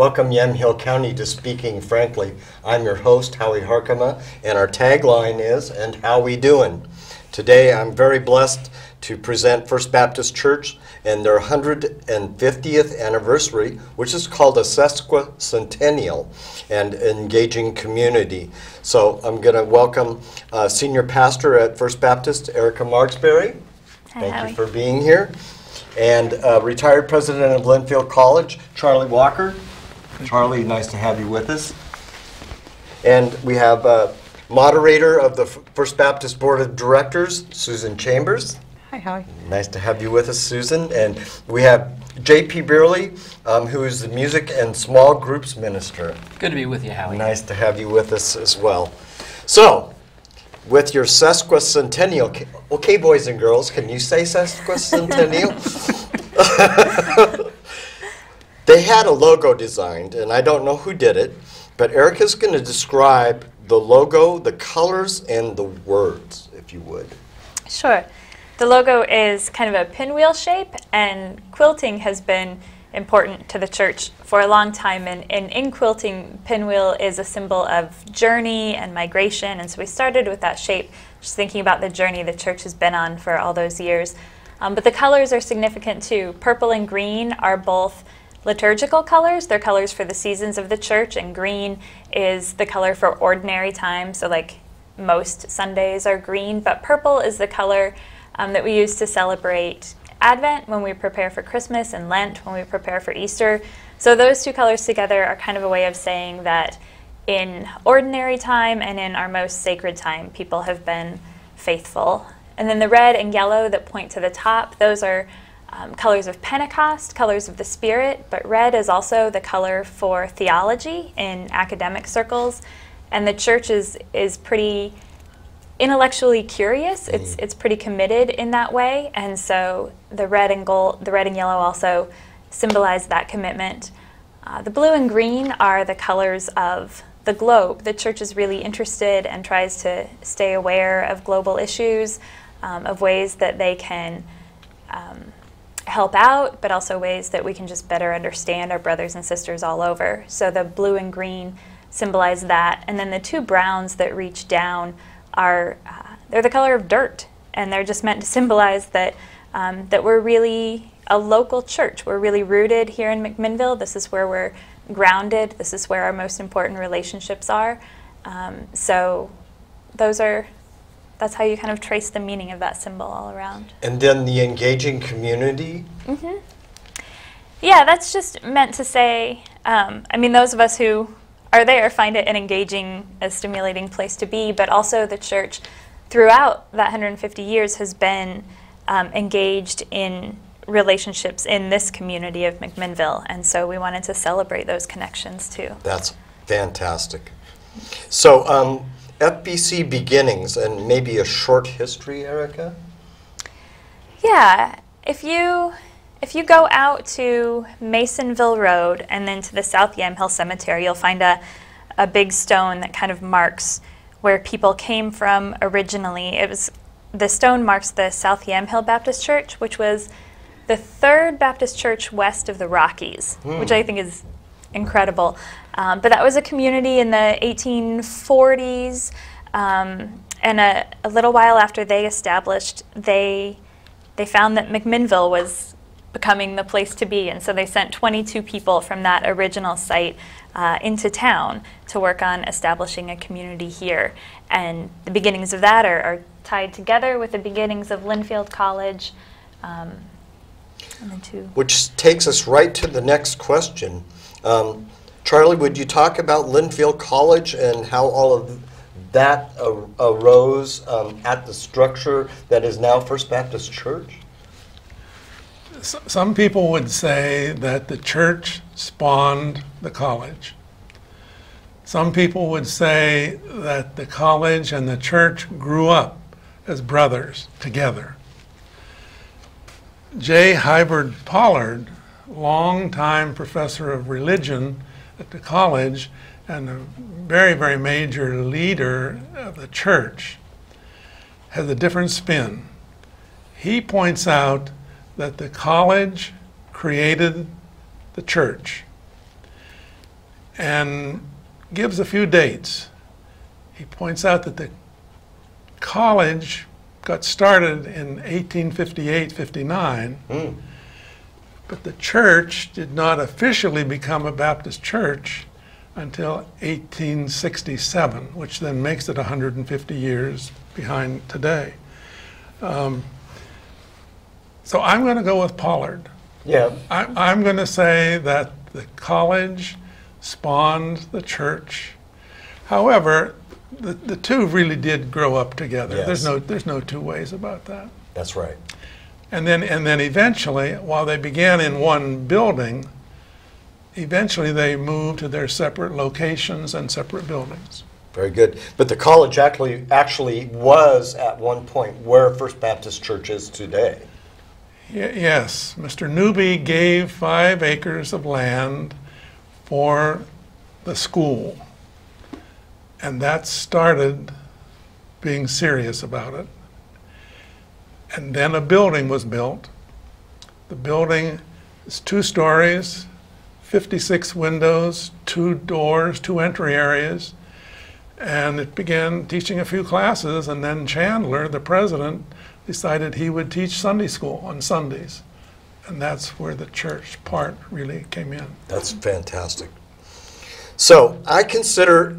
Welcome Yamhill County to Speaking Frankly. I'm your host, Howie Harkema, and our tagline is, "And how we doing?" Today I'm very blessed to present First Baptist Church and their 150th anniversary, which is called a Sesquicentennial and engaging community. So I'm going to welcome Senior Pastor at First Baptist, Erika Marksbury. Thank you for being here. And retired President of Linfield College, Charlie Walker. Charlie, nice to have you with us. And we have moderator of the First Baptist Board of Directors, Susan Chambers. Hi, Howie. Nice to have you with us, Susan. And we have J.P. Bierly, who is the Music and Small Groups Minister. Good to be with you, Howie. Nice to have you with us as well. So, with your Sesquicentennial, okay, boys and girls, can you say Sesquicentennial? They had a logo designed, and I don't know who did it, but Erika's going to describe the logo, the colors, and the words, if you would. Sure. The logo is kind of a pinwheel shape, and quilting has been important to the church for a long time. And in quilting, pinwheel is a symbol of journey and migration, and so we started with that shape, just thinking about the journey the church has been on for all those years. But the colors are significant too. Purple and green are both liturgical colors. They're colors for the seasons of the church, and green is the color for ordinary time, so like most Sundays are green, but purple is the color that we use to celebrate Advent, when we prepare for Christmas, and Lent, when we prepare for Easter. So those two colors together are kind of a way of saying that in ordinary time and in our most sacred time, people have been faithful. And then the red and yellow that point to the top, those are colors of Pentecost, colors of the Spirit, but red is also the color for theology in academic circles, and the church is pretty intellectually curious. It's pretty committed in that way, and so the red and yellow also symbolize that commitment. The blue and green are the colors of the globe. The church is really interested and tries to stay aware of global issues, of ways that they can help out, but also ways that we can just better understand our brothers and sisters all over. So the blue and green symbolize that, and then the two browns that reach down are they're the color of dirt, and they're just meant to symbolize that that we're really a local church. We're really rooted here in McMinnville. This is where we're grounded. This is where our most important relationships are. So that's how you kind of trace the meaning of that symbol all around. And then the engaging community? Mm-hmm. Yeah, that's just meant to say, I mean, those of us who are there find it an engaging, a stimulating place to be, but also the church throughout that 150 years has been engaged in relationships in this community of McMinnville, and so we wanted to celebrate those connections too. That's fantastic. So FBC beginnings and maybe a short history, Erika? Yeah, if you go out to Masonville Road and then to the South Yamhill Cemetery, you'll find a big stone that kind of marks where people came from originally. The stone marks the South Yamhill Baptist Church, which was the third Baptist church west of the Rockies, which I think is incredible. But that was a community in the 1840s, and a little while after they established, they found that McMinnville was becoming the place to be, and so they sent 22 people from that original site into town to work on establishing a community here. And the beginnings of that are tied together with the beginnings of Linfield College. Which takes us right to the next question. Charlie, would you talk about Linfield College and how all of that arose at the structure that is now First Baptist Church? Some people would say that the church spawned the college. Some people would say that the college and the church grew up as brothers together. J. Hyberd Pollard, longtime professor of religion at the college and a very, very major leader of the church, has a different spin. He points out that the college created the church. and gives a few dates. He points out that the college got started in 1858-59, but the church did not officially become a Baptist church until 1867, which then makes it 150 years behind today. So I'm going to go with Pollard. Yeah. I'm going to say that the college spawned the church. However, the two really did grow up together. Yes. There's no two ways about that. That's right. And then eventually, while they began in one building, eventually they moved to their separate locations and separate buildings. Very good. But the college actually was at one point where First Baptist Church is today. Yes, Mr. Newby gave 5 acres of land for the school, and that started being serious about it. And then a building was built. The building is 2 stories, 56 windows, 2 doors, 2 entry areas, and it began teaching a few classes, and then Chandler, the president, decided he would teach Sunday school on Sundays. And that's where the church part really came in. That's fantastic. So I consider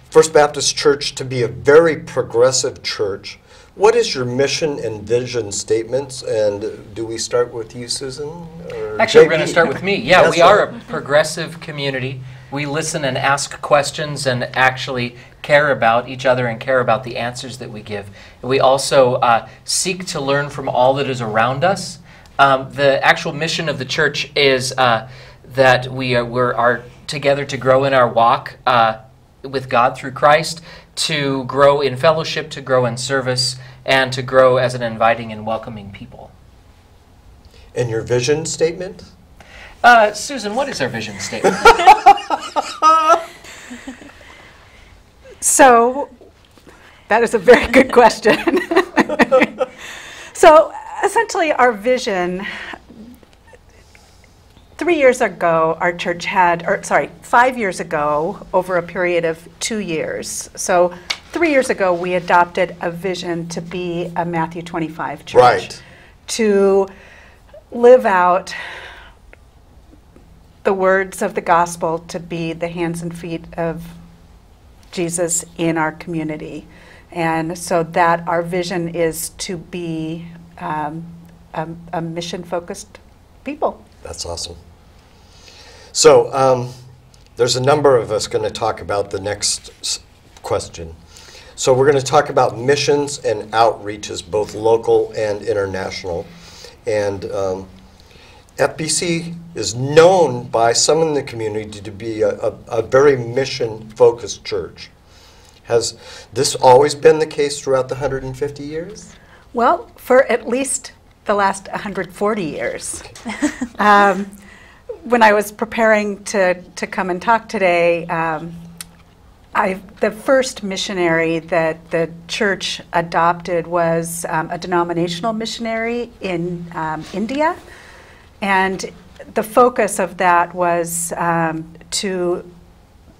First Baptist Church to be a very progressive church. What is your mission and vision statements? And do we start with you, Susan? Or Actually, we're JP? going to start with me. Yeah, That's we are right. a progressive community. We listen and ask questions and actually care about each other and care about the answers that we give. We also seek to learn from all that is around us. The actual mission of the church is that we are together to grow in our walk with God through Christ, to grow in fellowship, to grow in service, and to grow as an inviting and welcoming people. And your vision statement? Susan, what is our vision statement? So, that is a very good question. So, essentially, our vision, 3 years ago, our church had, 5 years ago, over a period of 2 years. So, 3 years ago, we adopted a vision to be a Matthew 25 church. Right. To live out the words of the gospel, to be the hands and feet of Jesus in our community. And so that our vision is to be a mission-focused people. That's awesome. So there's a number of us going to talk about the next question. So we're going to talk about missions and outreaches, both local and international. And FBC is known by some in the community to be a very mission-focused church. Has this always been the case throughout the 150 years? Well, for at least the last 140 years. When I was preparing to come and talk today, the first missionary that the church adopted was a denominational missionary in India. And the focus of that was to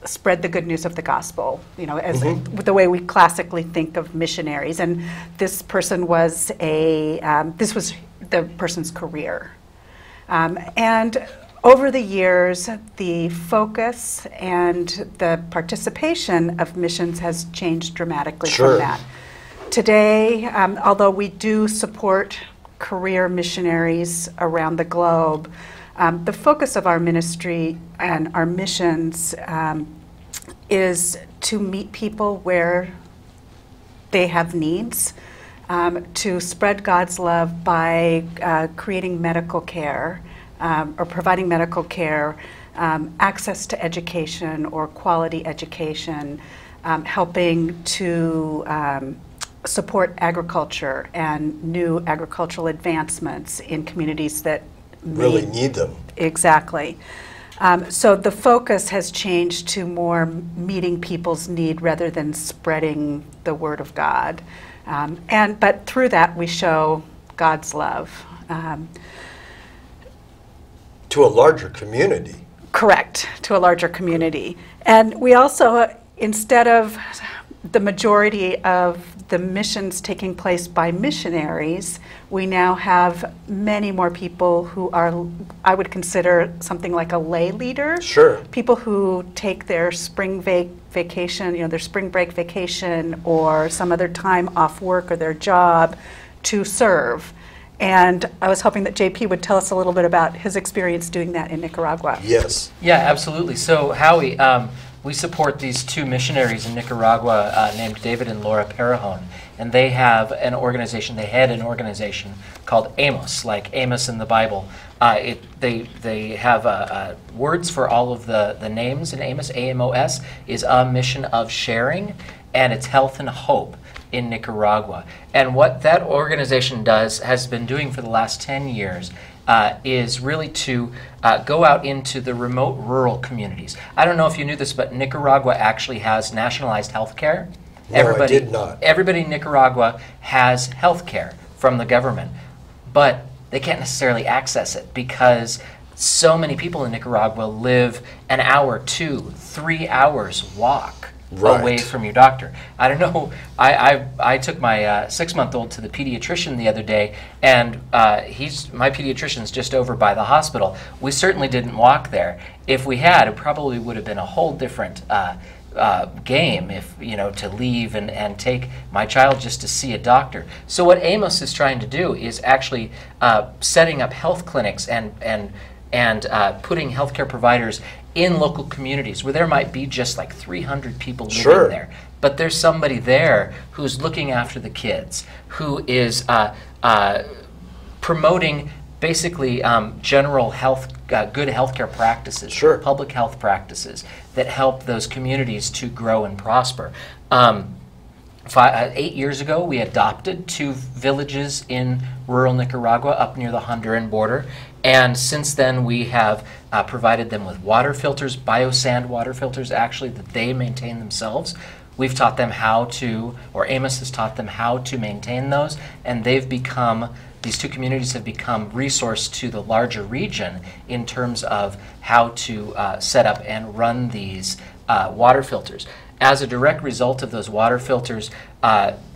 spread the good news of the gospel, you know, as the way we classically think of missionaries. And this person was this was the person's career. And over the years, the focus and the participation of missions has changed dramatically Sure. from that. Today, although we do support career missionaries around the globe, the focus of our ministry and our missions is to meet people where they have needs, to spread God's love by creating medical care or providing medical care, access to education or quality education, helping to support agriculture and new agricultural advancements in communities that Really need them. Exactly. So the focus has changed to more meeting people's need rather than spreading the word of God. But through that, we show God's love. To a larger community. Correct, to a larger community. And we also, instead of the majority of the missions taking place by missionaries, we now have many more people who are, I would consider something like a lay leader. Sure. People who take their spring vacation, their spring break vacation or some other time off work or their job to serve. And I was hoping that JP would tell us a little bit about his experience doing that in Nicaragua. Yes. Yeah, absolutely. So Howie, we support these two missionaries in Nicaragua named David and Laura Perejón, and they have an organization, they head an organization called Amos, like Amos in the Bible. They have words for all of the names in Amos. AMOS is a mission of sharing, and it's health and hope in Nicaragua. And what that organization has been doing for the last 10 years is really to go out into the remote rural communities. I don't know if you knew this, but Nicaragua actually has nationalized health care. No, I did not. Everybody in Nicaragua has health care from the government, but they can't necessarily access it because so many people in Nicaragua live an hour, 2, 3 hours walk away from your doctor. I don't know. I took my 6-month-old to the pediatrician the other day, and my pediatrician's just over by the hospital. We certainly didn't walk there. If we had, it probably would have been a whole different game if to leave and take my child just to see a doctor. So what Amos is trying to do is actually setting up health clinics and putting healthcare providers in local communities where there might be just like 300 people living there. But there's somebody there who's looking after the kids, who is promoting basically general health, good healthcare practices, public health practices that help those communities to grow and prosper. 8 years ago, we adopted 2 villages in rural Nicaragua up near the Honduran border. And since then, we have provided them with water filters, biosand water filters, actually, that they maintain themselves. We've taught them how to, or Amos has taught them how to maintain those, and these 2 communities have become resource to the larger region in terms of how to set up and run these water filters. As a direct result of those water filters,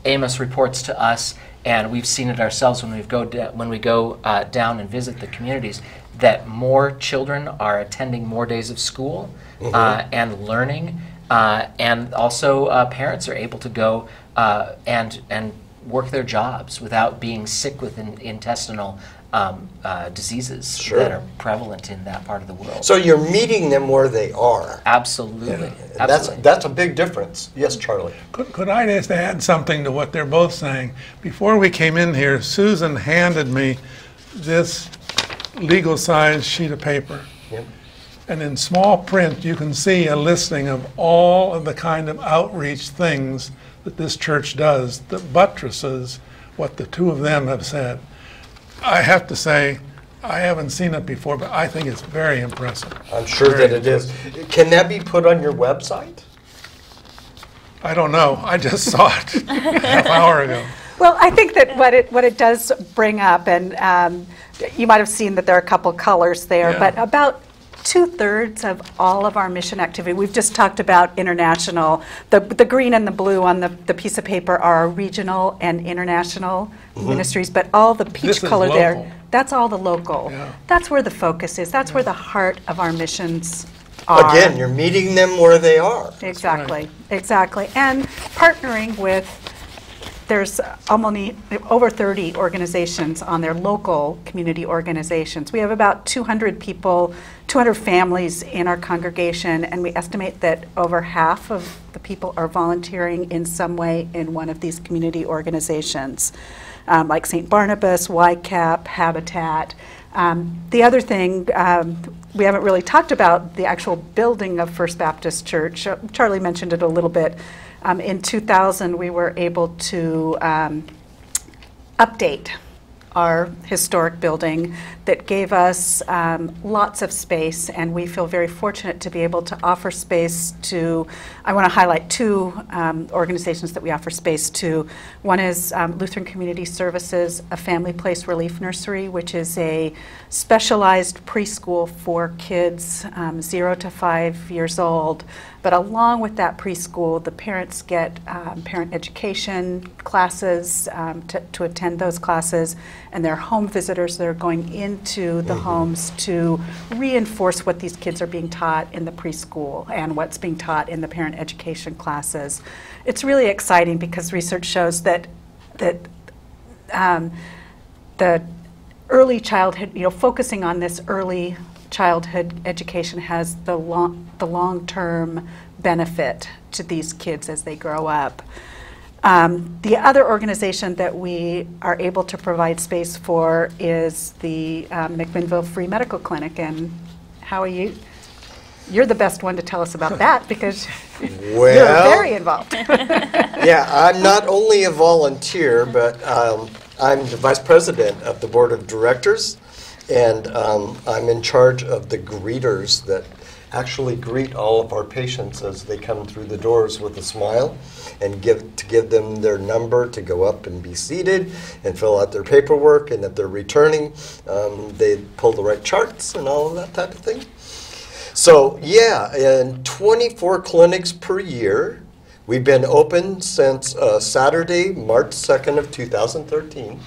Amos reports to us, and we've seen it ourselves when we go down and visit the communities, that more children are attending more days of school and learning, and also parents are able to go and work their jobs without being sick with intestinal diseases that are prevalent in that part of the world. So you're meeting them where they are. Absolutely. Yeah. That's a big difference. Yes, Charlie. Could I just add something to what they're both saying? Before we came in here, Susan handed me this legal-sized sheet of paper. Yep. And in small print, you can see a listing of all of the kind of outreach things that this church does that buttresses what the 2 of them have said. I have to say, I haven't seen it before, but I think it's very impressive. I'm sure that it is. Can that be put on your website? I don't know. I just saw it a half hour ago. Well, I think that what it does bring up, and you might have seen that there are a couple colors there, but about 2/3 of all of our mission activity, we've just talked about international, the green and the blue on the piece of paper are regional and international ministries, but all the peach color there, that's all the local. Yeah. That's where the focus is. That's where the heart of our missions are. Again, you're meeting them where they are. Exactly, exactly. And partnering with, there's almost over 30 organizations on their local community organizations. We have about 200 people, 200 families in our congregation, and we estimate that over half of the people are volunteering in some way in one of these community organizations, like St. Barnabas, YCAP, Habitat. The other thing, we haven't really talked about the actual building of First Baptist Church. Charlie mentioned it a little bit. In 2000, we were able to update our historic building that gave us lots of space, and we feel very fortunate to be able to offer space to, I want to highlight two organizations that we offer space to. One is Lutheran Community Services, a Family Place Relief Nursery, which is a specialized preschool for kids 0 to 5 years old. But along with that preschool, the parents get parent education classes to attend those classes, and there are home visitors that are going into the homes to reinforce what these kids are being taught in the preschool and what's being taught in the parent education classes. It's really exciting because research shows that the early childhood, focusing on this early childhood education has the long-term benefit to these kids as they grow up. The other organization that we are able to provide space for is the McMinnville Free Medical Clinic. And how are you? You're the best one to tell us about that because you're very involved. Yeah, I'm not only a volunteer, but I'm the vice president of the board of directors, and I'm in charge of the greeters that actually greet all of our patients as they come through the doors with a smile, and give them their number to go up and be seated and fill out their paperwork, and if they're returning, they pull the right charts and all of that type of thing. So yeah, in 24 clinics per year. We've been open since Saturday, March 2nd of 2013.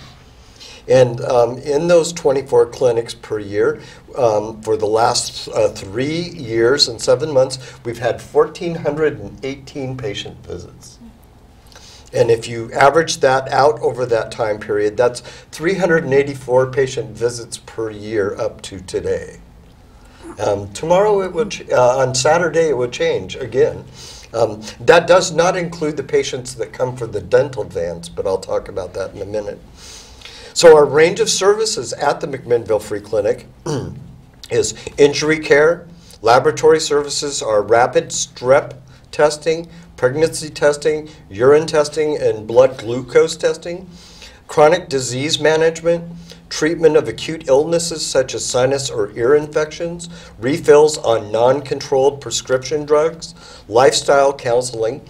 And in those 24 clinics per year, for the last 3 years and 7 months, we've had 1,418 patient visits. And if you average that out over that time period, that's 384 patient visits per year up to today. Tomorrow, it would on Saturday, it would change again. That does not include the patients that come for the dental vans, but I'll talk about that in a minute. So our range of services at the McMinnville Free Clinic is injury care, laboratory services are rapid strep testing, pregnancy testing, urine testing, and blood glucose testing, chronic disease management, treatment of acute illnesses such as sinus or ear infections, refills on non-controlled prescription drugs, lifestyle counseling,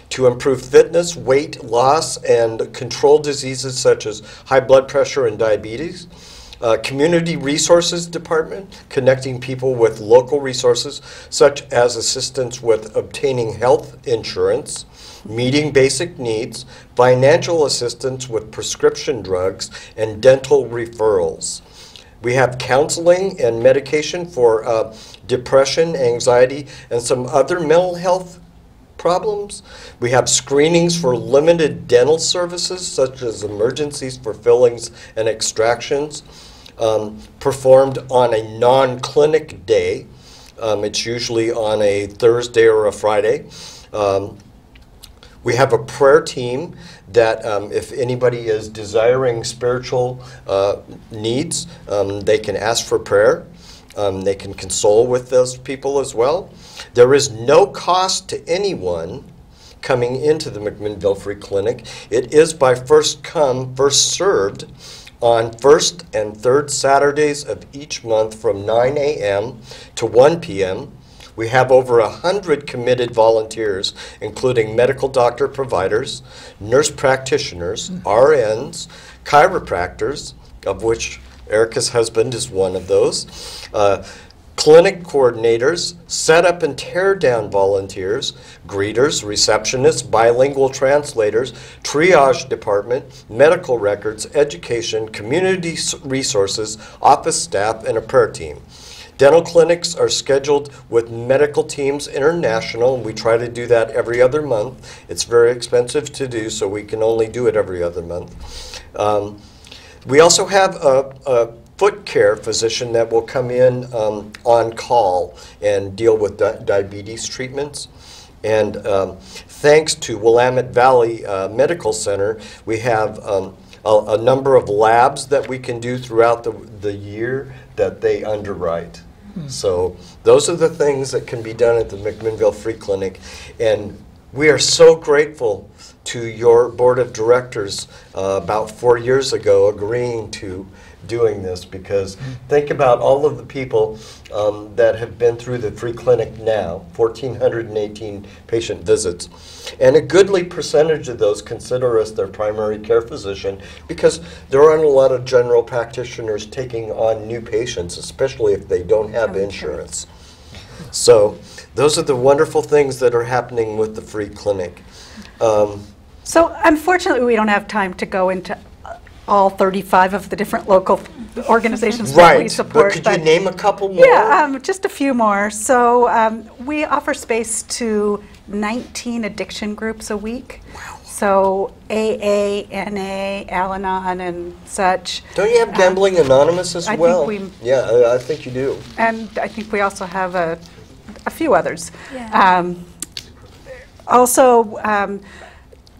to improve fitness, weight loss, and control diseases such as high blood pressure and diabetes. Community Resources Department, connecting people with local resources such as assistance with obtaining health insurance, meeting basic needs, financial assistance with prescription drugs, and dental referrals. We have counseling and medication for depression, anxiety, and some other mental health problems. We have screenings for limited dental services, such as emergencies for fillings and extractions, performed on a non-clinic day. It's usually on a Thursday or a Friday. We have a prayer team that if anybody is desiring spiritual needs, they can ask for prayer. They can console with those people as well. There is no cost to anyone coming into the McMinnville Free Clinic. It is by first come, first served on first and third Saturdays of each month from 9 a.m. to 1 p.m. We have over 100 committed volunteers, including medical doctor providers, nurse practitioners, RNs, chiropractors, of which Erika's husband is one of those, clinic coordinators, setup and tear down volunteers, greeters, receptionists, bilingual translators, triage department, medical records, education, community resources, office staff, and a prayer team. Dental clinics are scheduled with medical teams international, and we try to do that every other month. It's very expensive to do, so we can only do it every other month. We also have a foot care physician that will come in on call and deal with diabetes treatments. And thanks to Willamette Valley Medical Center, we have a number of labs that we can do throughout the year that they underwrite. So those are the things that can be done at the McMinnville Free Clinic. And We are so grateful to your board of directors about 4 years ago agreeing to doing this, because think about all of the people that have been through the free clinic now, 1,418 patient visits. And a goodly percentage of those consider us their primary care physician, because there aren't a lot of general practitioners taking on new patients, especially if they don't have insurance. So those are the wonderful things that are happening with the free clinic. So unfortunately, we don't have time to go into all 35 of the different local organizations that we support. But could you name a couple more? Yeah, just a few more. So we offer space to 19 addiction groups a week. Wow. So AA, NA, Al-Anon, and such. Don't you have Gambling Anonymous as well? I think we, yeah, I think you do. And I think we also have a few others. Yeah. Also,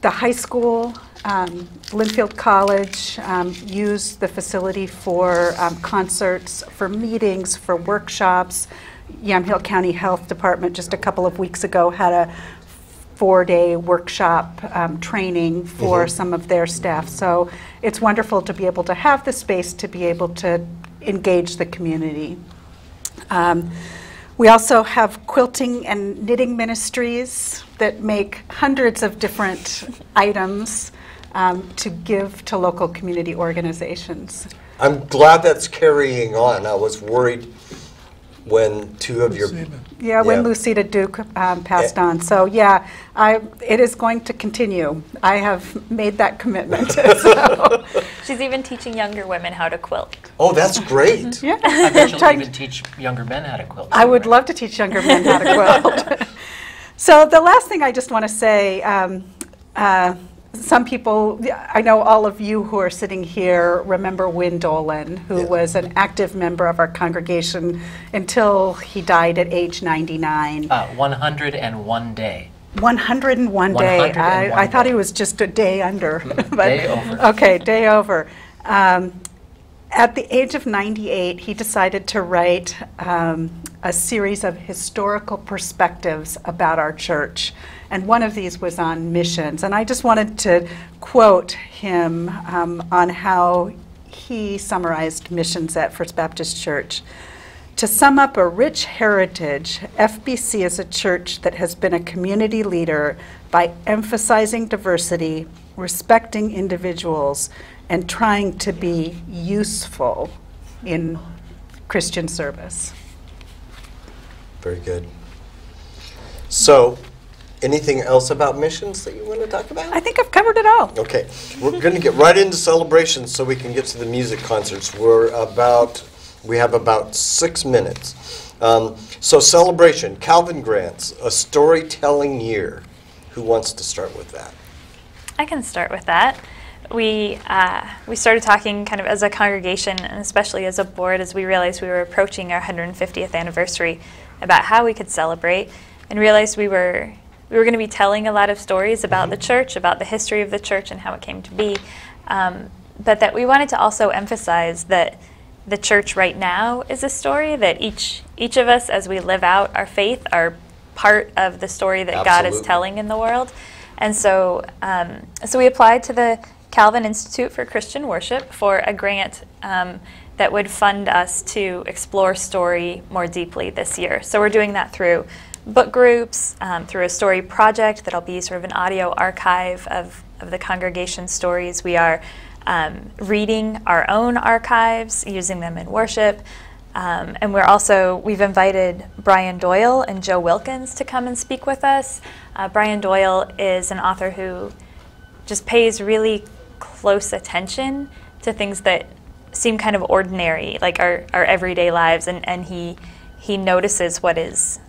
the high school, Linfield College, used the facility for concerts, for meetings, for workshops. Yamhill County Health Department just a couple of weeks ago had a 4-day workshop training for some of their staff. So it's wonderful to be able to have the space to be able to engage the community. We also have quilting and knitting ministries that make hundreds of different items to give to local community organizations. I'm glad that's carrying on. I was worried when two of your... Yeah, when Lucida Duke passed on. So yeah, it is going to continue. I have made that commitment. So. She's even teaching younger women how to quilt. Oh, that's great. Yeah. I bet you'll even teach younger men how to quilt. I would love to teach younger men how to quilt. So the last thing I just want to say, some people, I know all of you who are sitting here remember Win Dolan, who was an active member of our congregation until he died at age 99. 101 day. 101 day. I thought he was just a day under. But, day over. Okay, day over. At the age of 98, he decided to write a series of historical perspectives about our church. And one of these was on missions. And I just wanted to quote him on how he summarized missions at First Baptist Church. To sum up a rich heritage, FBC is a church that has been a community leader by emphasizing diversity, respecting individuals, and trying to be useful in Christian service. Very good. So, anything else about missions that you want to talk about? I think I've covered it all. Okay, we're going to get right into celebrations so we can get to the music concerts. We have about 6 minutes. So celebration, Calvin Grants, a storytelling year. Who wants to start with that? I can start with that. We started talking kind of as a congregation, and especially as a board, as we realized we were approaching our 150th anniversary, about how we could celebrate, and realized we were going to be telling a lot of stories about the church, about the history of the church and how it came to be, but that we wanted to also emphasize that the church right now is a story, that each of us, as we live out our faith, are part of the story that God is telling in the world. And so so we applied to the Calvin Institute for Christian Worship for a grant that would fund us to explore story more deeply this year. So we're doing that through book groups, through a story project that'll be sort of an audio archive of the congregation's stories. We are reading our own archives, using them in worship. And we've invited Brian Doyle and Joe Wilkins to come and speak with us. Brian Doyle is an author who just pays really close attention to things that seem kind of ordinary, like our everyday lives, and he notices what is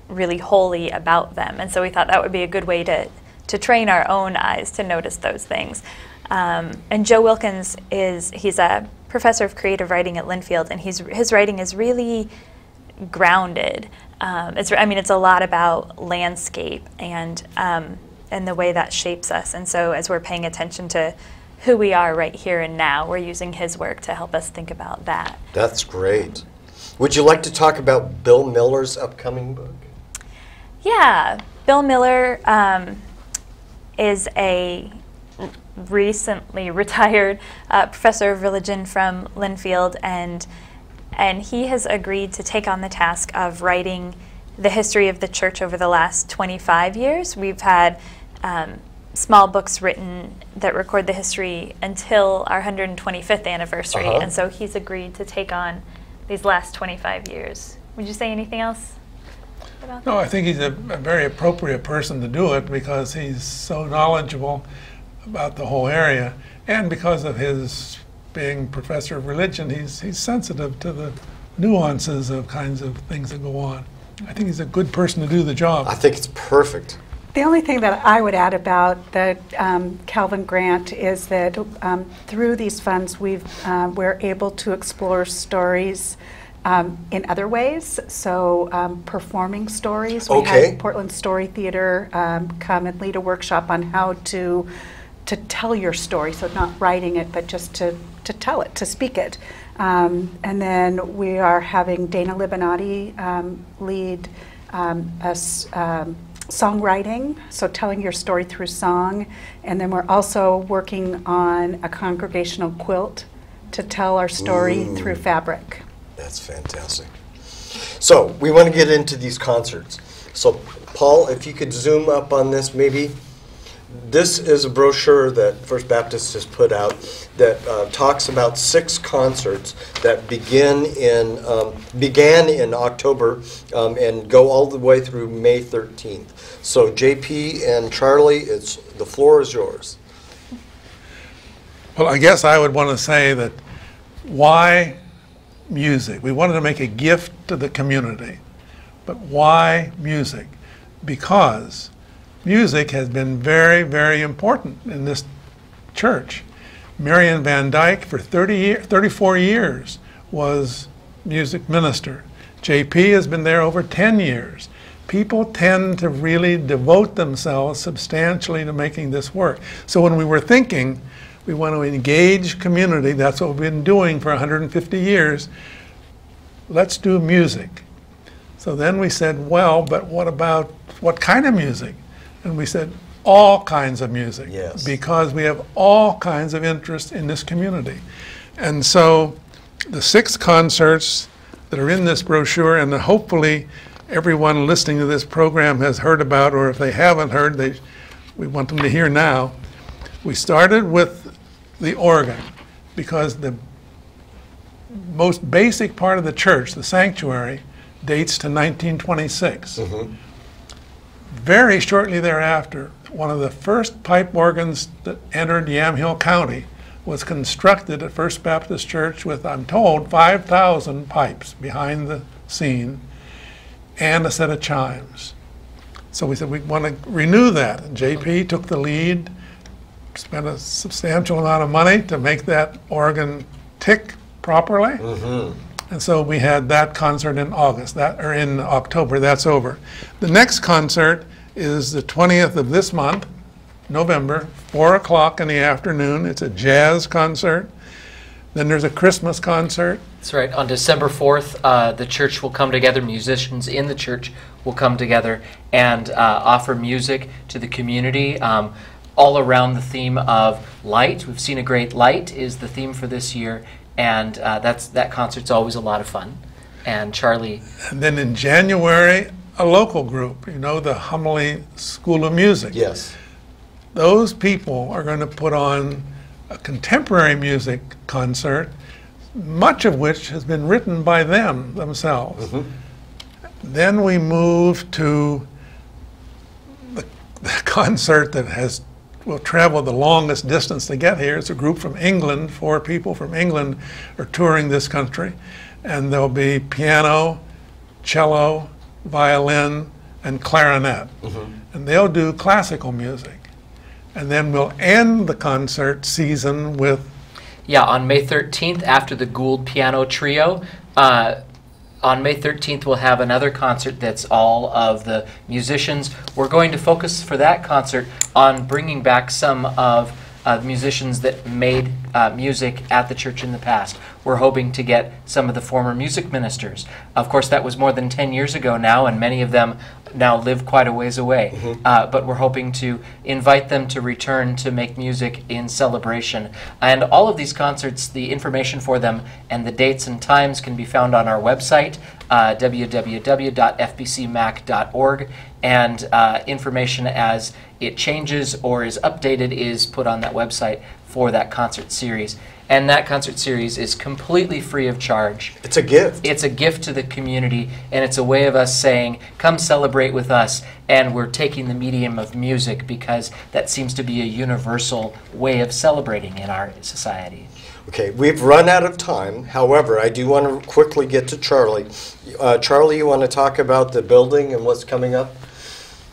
really holy about them. And so we thought that would be a good way to train our own eyes to notice those things. And Joe Wilkins he's a professor of creative writing at Linfield, and his writing is really grounded. It's a lot about landscape and the way that shapes us. And so as we're paying attention to who we are right here and now, we're using his work to help us think about that. That's would you like to talk about Bill Miller's upcoming book? Yeah, Bill Miller is a recently retired professor of religion from Linfield, and he has agreed to take on the task of writing the history of the church over the last 25 years. We've had small books written that record the history until our 125th anniversary, and so he's agreed to take on these last 25 years. Would you say anything else about that? No, I think he's a very appropriate person to do it because he's so knowledgeable about the whole area, and because of his being professor of religion, he's sensitive to the nuances of kinds of things that go on. I think he's a good person to do the job. I think it's perfect. The only thing that I would add about the Calvin grant is that through these funds we're able to explore stories in other ways. So performing stories. We had Portland Story Theater come and lead a workshop on how to tell your story. So not writing it, but just to tell it, to speak it. And then we are having Dana Libinati lead songwriting, so telling your story through song. And then we're also working on a congregational quilt to tell our story through fabric. That's fantastic. So we want to get into these concerts. So Paul, if you could zoom up on this maybe. This is a brochure that First Baptist has put out that talks about 6 concerts that began in October and go all the way through May 13th. So JP and Charlie, the floor is yours. Well, I guess I would want to say that why music? We wanted to make a gift to the community, but why music? Because music has been very, very important in this church. Marion Van Dyke, for 34 years, was music minister. JP has been there over 10 years. People tend to really devote themselves substantially to making this work. So when we were thinking, we want to engage community, that's what we've been doing for 150 years, let's do music. So then we said, well, but what kind of music? And we said, all kinds of music, yes, because we have all kinds of interest in this community. And so the 6 concerts that are in this brochure, and hopefully everyone listening to this program has heard about, or if they haven't heard, we want them to hear now. We started with the organ, because the most basic part of the church, the sanctuary, dates to 1926. Very shortly thereafter, one of the first pipe organs that entered Yamhill County was constructed at First Baptist Church with, I'm told, 5,000 pipes behind the scene and a set of chimes. So we said we want to renew that. And JP took the lead, spent a substantial amount of money to make that organ tick properly. And so we had that concert in in October. That's over. The next concert is the 20th of this month, November, 4 o'clock in the afternoon. It's a jazz concert. Then there's a Christmas concert. That's right. On December 4th, the church will come together, musicians in the church will come together and offer music to the community, all around the theme of light. We've seen a great light is the theme for this year. And that concert's always a lot of fun. And Charlie. And then in January, a local group, the Humley School of Music. Yes. Those people are going to put on a contemporary music concert, much of which has been written by them themselves. Then we move to the concert that will travel the longest distance to get here. It's a group from England. 4 people from England are touring this country. And there'll be piano, cello, violin, and clarinet. And they'll do classical music. And then we'll end the concert season with... Yeah, on May 13th, after the Gould Piano Trio, on May 13th, we'll have another concert that's all of the musicians. We're going to focus for that concert on bringing back some of musicians that made music at the church in the past. We're hoping to get some of the former music ministers. Of course, that was more than 10 years ago now, and many of them now live quite a ways away. But we're hoping to invite them to return to make music in celebration. And all of these concerts, the information for them and the dates and times can be found on our website, www.fbcmac.org, and information as it changes or is updated is put on that website for that concert series. And that concert series is completely free of charge. It's a gift. It's a gift to the community, and it's a way of us saying, come celebrate with us. And we're taking the medium of music because that seems to be a universal way of celebrating in our society. Okay, we've run out of time. However, I do want to quickly get to Charlie. Charlie, you want to talk about the building and what's coming up?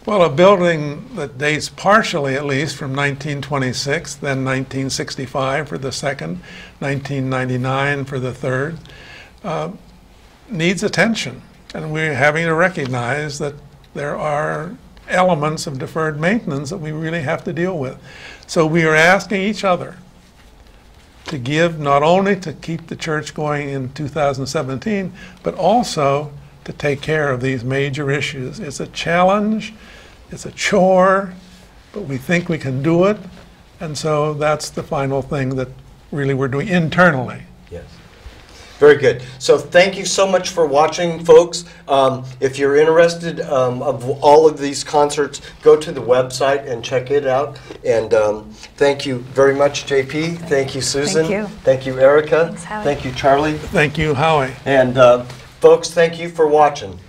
Well, a building that dates partially, at least, from 1926, then 1965 for the second, 1999 for the third, needs attention. And we're having to recognize that there are elements of deferred maintenance that we really have to deal with. So we are asking each other to give, not only to keep the church going in 2017, but also to take care of these major issues. It's a challenge, it's a chore, but we think we can do it, and so that's the final thing that really we're doing internally. Yes. Very good. So thank you so much for watching, folks. If you're interested of all of these concerts, go to the website and check it out. And thank you very much, JP. Thank you, Susan. Thank you. Thank you, Erika. Thanks, Howie. Thank you, Charlie. Thank you, Howie. And folks, thank you for watching.